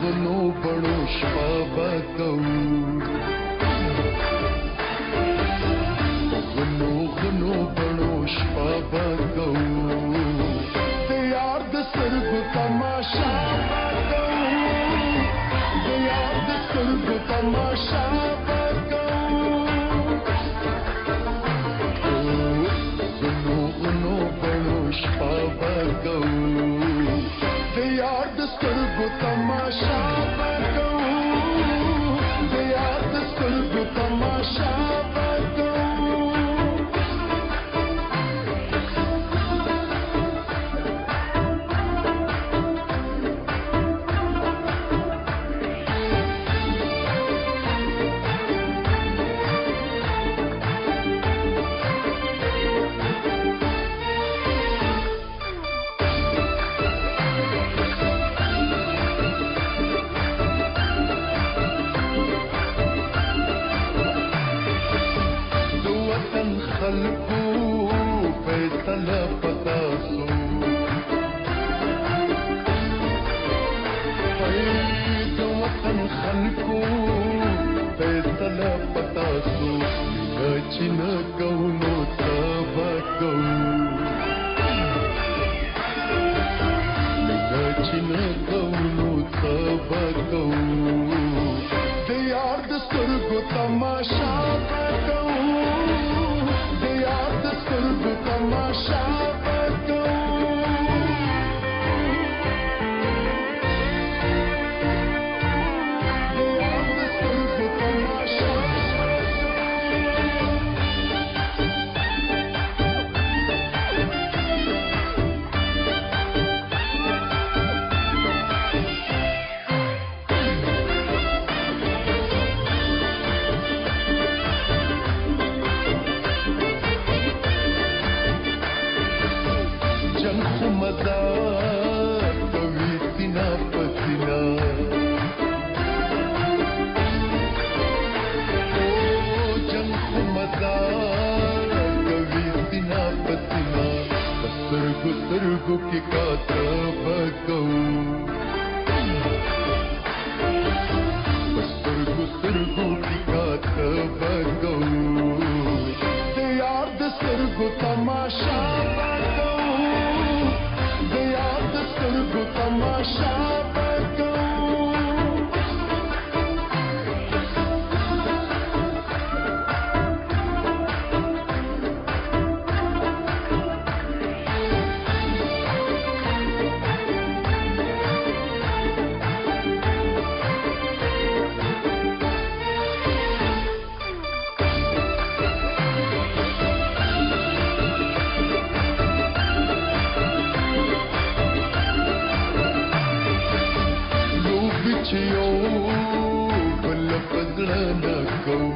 غنو بړو شپه به کوو غنو غنو بړو شپه به کوو د یار د سترګو تماشا به کوو د یار د سترګو تماشا به کوو غنو غنو بړو شپه به کوو د یار د سترګو تماشا به کوو د یار د سترګو تماشا به خلقو فیصله پتاسو د وطن خلقو فیصله پتاسو مینا چې نه کوو نو څه به کوو مینا چې نه کوو نو څه به کوو د یار د سترګو تماشا به کوو تماشا به مزا کوي سینا پسینا جنگ خو مزا کوي سینا پسینا سترګو سترګو کې کاته به کوو سترګو سترګو کې کاته به کوو د یار د سترګو تماشا به کوو تماشا به کوو چې یو بل په زړه نه کوو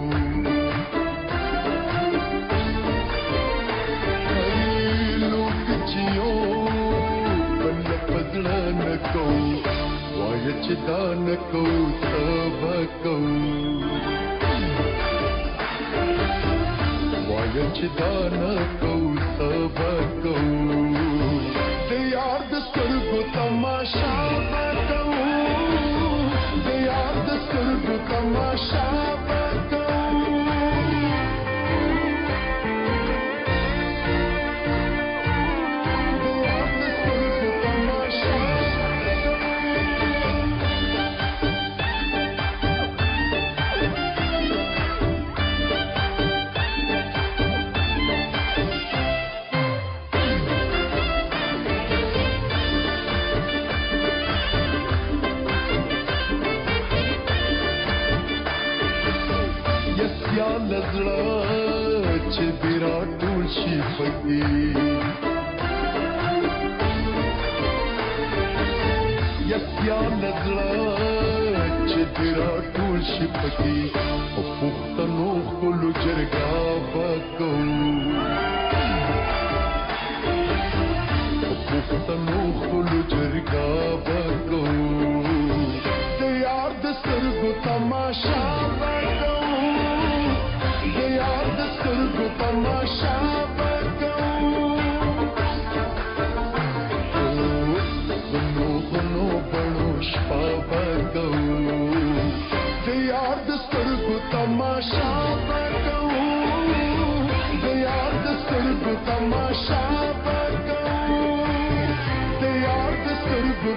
لوبې چې یو بل په زړه نه کوو وایه چې دا نه کوو څه به کوو وایه چې دا نه کوو څه به کوو د یار د سترګو تماشا به کوو تماشا به کوو یا لزړه چې بیرا ټول شي پکې یا لزړه چې بیرا ټول شي پکې او پښتنو خپل جرګه به کوو او پښتنو خپل جرګه به کوو د یار د سترګو تماشا به کوو د یار د سترګو تماشا به کوو غنو غنو بړو شپه به کوو याद स्तरगु तमाशा पकाऊं दे याद स्तरगु तमाशा पकाऊं दे याद स्तरगु